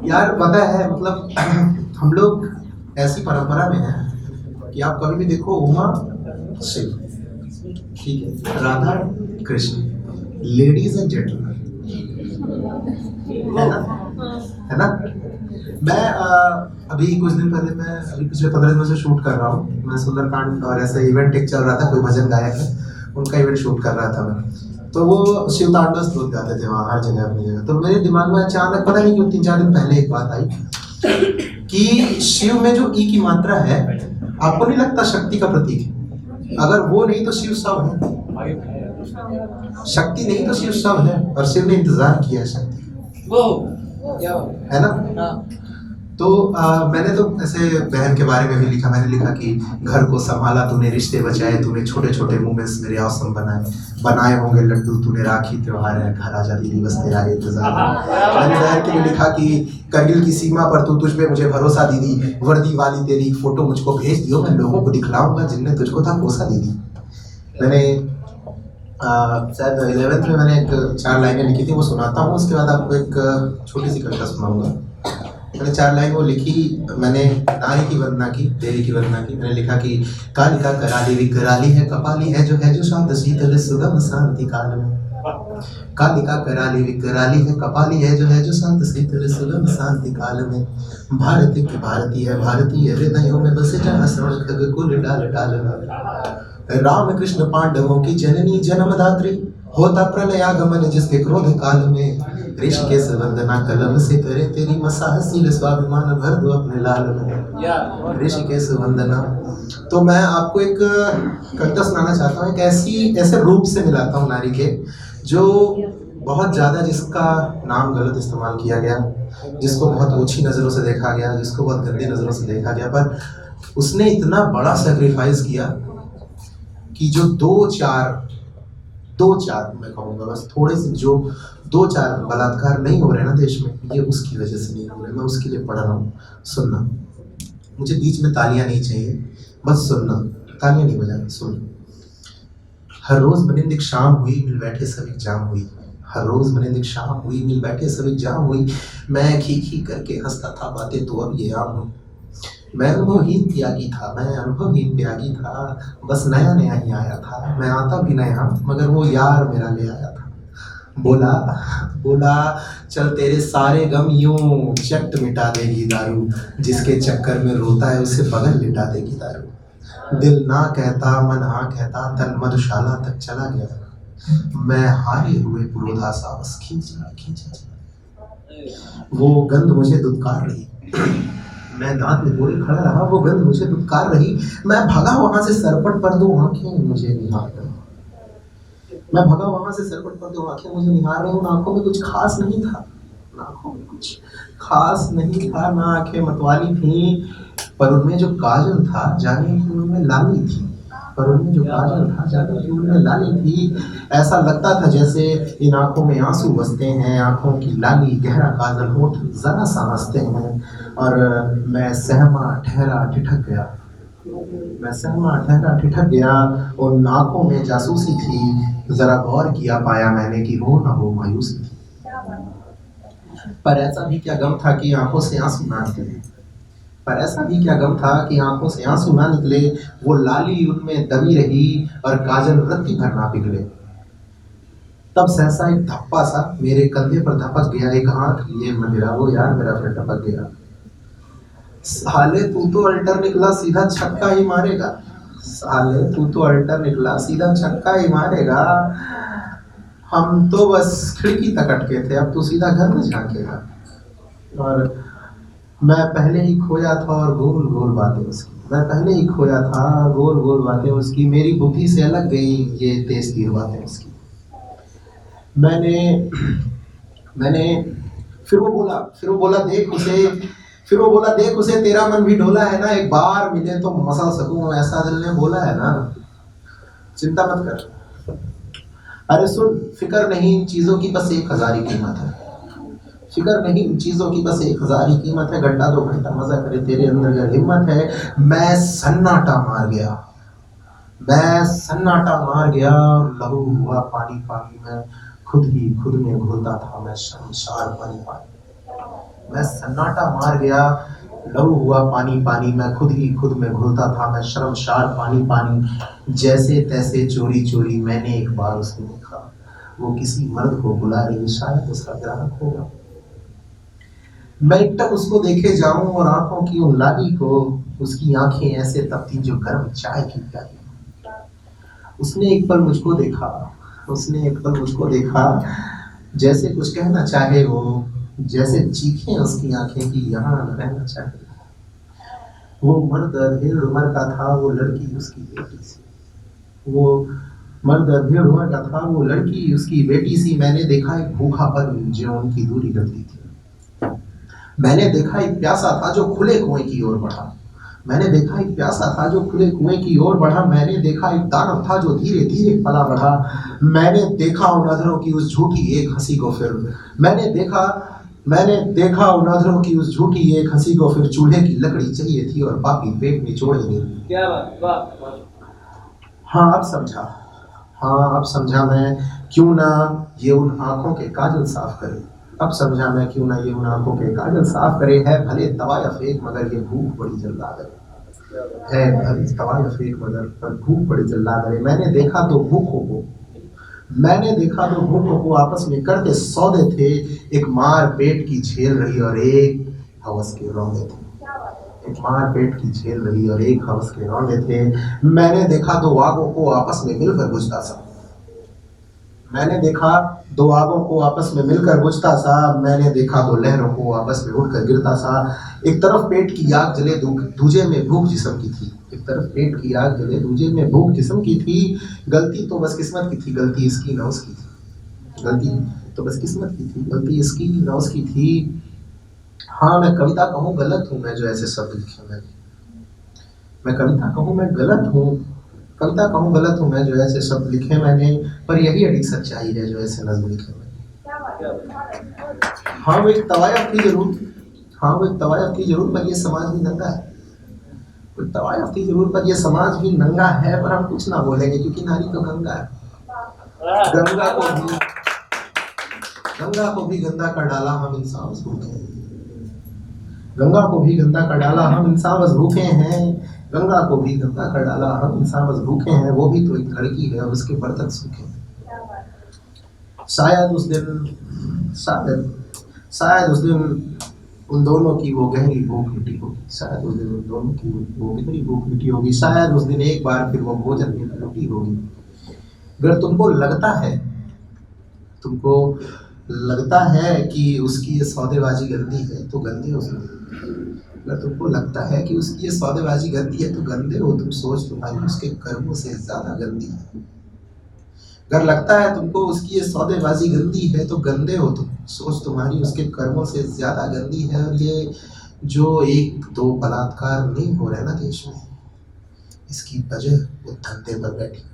यार पता है मतलब हम लोग ऐसी परंपरा में हैं कि आप कभी भी देखो उमा शिव, ठीक है, Radha Krishna, ladies and gentleman, है ना, है ना। मैं अभी कुछ दिन पहले मैं अभी पिछले 15 दिनों से शूट कर रहा हूँ। मैं सुंदरकांड और ऐसे इवेंट एक चल रहा था, कोई भजन गायक है, उनका इवेंट शूट कर रहा था मैं। तो वो शिव तांडव स्तोत्र गाते थे वहाँ हर जगह अपनी जगह। तो मेरे दिमाग में अचानक पता नहीं क्यों 3-4 दिन पहले एक बात आई कि शिव में जो ई की मात्रा है, आपको नहीं लगता शक्ति का प्रतीक है? अगर वो नहीं तो शिव सब है, शक्ति नहीं तो शिव सब है, और शिव ने इंतजार किया है शक्ति, वो है ना। तो मैंने तो ऐसे बहन के बारे में भी लिखा। मैंने लिखा कि घर को संभाला तूने, रिश्ते बचाए तूने, छोटे छोटे मोमेंट्स मेरे औसम बनाए होंगे लड्डू तूने, राखी त्योहार है घर आजा दीदी बस तेरा इंतजार है। मैंने बहन के लिए लिखा कि करगिल की सीमा पर तू, तुझ पे मुझे भरोसा दीदी, वर्दी वाली तेरी फोटो मुझको भेज दियो, मैं लोगों को दिखलाऊंगा जिनने तुझको था कोसा दीदी। मैंने शायद 11th में मैंने एक 4 लाइनें लिखी थी, वो सुनाता हूँ, उसके बाद आपको एक छोटी सी कविता सुनाऊंगा। मैंने 4 लाइन वो लिखी। मैंने नारी की वंदना की, देवी की वंदना की। मैंने लिखा कि कालिका कराली विकराली है कपाली है जो शांत शीतल सुगम शांति काल में। कालिका कराली विकराली है कपाली है जो शांत शीतल सुगम शांति काल में। भारत की भारती है भारतीय हृदयों में बसे जहाँ श्रवण खग कुल डाल डाल में। राम कृष्ण पांडवों की जननी जन्मदात्री, होता प्रलयागमन जिसके क्रोध काल में। ऋषिकेश वंदना कलम से करे तेरी मसाहसील स्वाभिमान भर दो अपने लाल में। ऋषिकेश वंदना। तो मैं आपको एक कविता सुनाना चाहता हूँ, एक ऐसे रूप से मिलाता हूँ नारी के, जो बहुत ज़्यादा, जिसका नाम गलत इस्तेमाल किया गया, जिसको बहुत ऊंची नज़रों से देखा गया, जिसको बहुत गंदी नज़रों से देखा गया, पर उसने इतना बड़ा सेक्रीफाइस किया कि जो 2-4 मैं कहूँगा बस थोड़े से, जो 2-4 बलात्कार नहीं हो रहे ना देश में, ये उसकी वजह से नहीं हो रहे। मैं उसके लिए पढ़ रहा हूँ, सुनना। मुझे बीच में तालियां नहीं चाहिए, बस सुनना, तालियां नहीं बजाना, सुन। हर रोज मनिंदिक शाम हुई, मिल बैठे सब एग्जाम हुई। हर रोज मनिंदिक शाम हुई, मिल बैठे सब एग्जाम हुई। मैं खी खी करके हंसता था, बातें तो अब ये आम हुई। मैं अनुभवहीन त्यागी था, मैं अनुभवहीन त्यागी था, बस नया नया ही आया था। मैं आता भी नया, मगर वो यार मेरा ले आया था। बोला बोला चल तेरे सारे गम यूं चट मिटा देगी दारू, जिसके चक्कर में रोता है उसे बगल लिटा देगी दारू। दिल ना कहता मन हाँ कहता, तन मधुशाला तक चला गया। मैं हारे हुए पुरोधा सा बस खींचा खींचा। वो गंध मुझे दुत्कार रही, मैं दांत में बोले खड़ा रहा, वो गंध मुझे दुत्कार रही। मैं भगा वहां से सरपट पर दो आंखें मुझे निहार रही। मैं भगा वहां से सरपट पर दो आंखें मुझे निहार रही। उन आंखों में कुछ खास नहीं था, आंखों में कुछ खास नहीं था, ना आंखें मतवाली थी, पर उनमें जो काजल था जाने कि उनमें लाली थी। पर उनमें जो काजल था जाने कि उनमें लाली थी। ऐसा लगता था जैसे इन आंखों में आंसू बसते हैं, आंखों की लाली गहरा काजल होठ जरा सा हंसते हैं। और मैं सहमा ठहरा ठिठक गया, मैं सहमा ठहरा ठिठक गया। उन आंखों में जासूसी थी, जरा गौर किया पाया मैंने कि हो न हो मायूसी थी। पर ऐसा भी क्या गम था कि आंखों से आंसू ना निकले, पर ऐसा भी क्या गम था कि आंखों से आंसू ना निकले। वो लाली उनमें दबी रही और काजल रत्ती भर ना पिघले। तब सहसा एक धप्पा सा मेरे कंधे पर धपक गया, एक हाथ लिए मेरा वो यार मेरा फिर टपक गया। साले तू तो अल्टर निकला सीधा छक्का ही मारेगा, साले तू तो अल्टर निकला सीधा छक्का ही मारेगा। हम तो बस खिड़की तक अटके थे, अब तू सीधा घर में झांकेगा। और मैं पहले ही खोया था और गोल गोल बातें उसकी, मैं पहले ही खोया था गोल गोल बातें उसकी। मेरी बुद्धि से अलग गई ये तेज तीर बातें उसकी। मैंने फिर वो बोला देख उसे तेरा मन भी डोला है ना, एक बार मिले तो मसल सकूं ऐसा दिल ने बोला है ना। चिंता मत कर, अरे सुन, फिक्र नहीं चीजों की बस 1000 ही कीमत है। फिक्र नहीं चीजों की बस 1000 ही कीमत है। घंटा 2 घंटा मजा करे तेरे अंदर अगर हिम्मत है। मैं सन्नाटा मार गया और लहू हुआ पानी पानी में खुद में घुलता था मैं शर्मसार पानी पानी। मैं सन्नाटा मार गया, लहू हुआ पानी पानी, मैं खुद ही खुद में घुलता था, मैं शर्मशार पानी पानी। जैसे तैसे चोरी चोरी मैंने एक बार उसको देखा, वो किसी मर्द को बुला रही, शायद उसका ग्राहक होगा। मैं एकटक उसको देखे जाऊं और आंखों की उन लाली को, उसकी आंखें ऐसे तपती जो गर्म चाय की प्याली। उसने एक पल मुझको देखा, उसने एक पल मुझको देखा, जैसे कुछ कहना चाहे वो, जैसे चीखें उसकी आंखें की यहाँ न रहना चाहे। वो मर्द अधेड़ उम्र का था, वो लड़की उसकी बेटी सी। वो मर्द अधेड़ उम्र का था, वो लड़की उसकी बेटी सी। मैंने देखा एक भूखापन जो उनकी दूरी लगती थी। मैंने देखा एक प्यासा था जो खुले कुएं की ओर बढ़ा। मैंने देखा एक प्यासा था जो खुले कुएं की ओर बढ़ा। मैंने देखा एक दानव था जो धीरे धीरे पला बढ़ा। मैंने देखा उन नजरों की उस झूठी एक हंसी को फिर। मैंने देखा उन नजरों की उस झूठी एक हंसी को फिर। चूल्हे की लकड़ी चाहिए थी और पापी पेट निचोड़े नहीं। क्या बात, वाह। हाँ अब समझा, हाँ अब समझा मैं, क्यों ना ये उन आंखों के काजल साफ करे। अब समझा मैं, क्यों ना ये उन आंखों के काजल साफ करे। है भले तवाया फेंक मगर ये भूख बड़ी जल्दा करे। है भले तवाया फेंक मगर पर भूख बड़ी जल्दा करे। मैंने देखा तो भूखों को आपस में करते सौदे थे। एक मार पेट की झेल रही और एक हवस के रौंदे थे। एक मार पेट की झेल रही और एक हवस के रौंदे थे। मैंने देखा दो आगों को आपस में मिलकर बुझता सा। मैंने देखा दो आगों को आपस में मिलकर बुझता सा। मैंने देखा दो लहरों को आपस में उठकर गिरता सा। एक तरफ पेट की आग जले, दूजे में भूख जिस्म की थी। एक तरफ पेट की आग जले, दूजे में भूख जिस्म की थी। गलती तो बस किस्मत की थी, गलती इसकी ना उसकी थी। गलती तो बस किस्मत की थी, गलती इसकी ना उसकी थी। हाँ मैं कविता कहूँ गलत हूँ मैं जो ऐसे शब्द लिखे मैंने। मैं कविता कहूँ मैं गलत हूँ, कविता कहूँ गलत हूँ मैं जो ऐसे शब्द लिखे मैंने। पर यही अड़ी सच्चाई है जो ऐसे नज्म लिखे मैंने। हाँ वो एक तवायफ थी जरूर, हाँ वो एक तवायफ थी जरूर, पर ये समाज भी नंगा है। वो तवायफ थी जरूर पर ये समाज भी नंगा है। पर हम कुछ ना बोलेंगे क्योंकि नारी तो गंगा है। गंगा को भी गंदा कर डाला हम इंसान बस भूखे हैं। गंगा को भी गंदा कर डाला हम इंसान बस भूखे हैं। गंगा को भी गंदा कर डाला हम इंसान बस भूखे हैं। वो भी तो एक लड़की है, उसके बर्तन सूखे हैं। शायद उस दिन उन दोनों की वो गहरी भूख मिटी होगी। शायद उस दिन उन दोनों की वो गहरी भूख मिटी होगी। शायद उस दिन एक बार फिर वो भोजन में लुटी होगी। अगर तुमको लगता है कि उसकी ये सौदेबाजी गंदी है तो गंदे हो तुम। अगर तुमको लगता है कि उसकी ये सौदेबाजी गंदी है तो गंदे हो तुम। सोच तुम्हारी उसके कर्मों से ज्यादा गंदी है। अगर लगता है तुमको उसकी ये सौदेबाजी गंदी है तो गंदे हो तुम। सोच तुम्हारी उसके कर्मों से ज्यादा गंदी है। और ये जो एक दो बलात्कार नहीं हो रहे ना देश में, इसकी वजह वो धंधे पर बैठी है।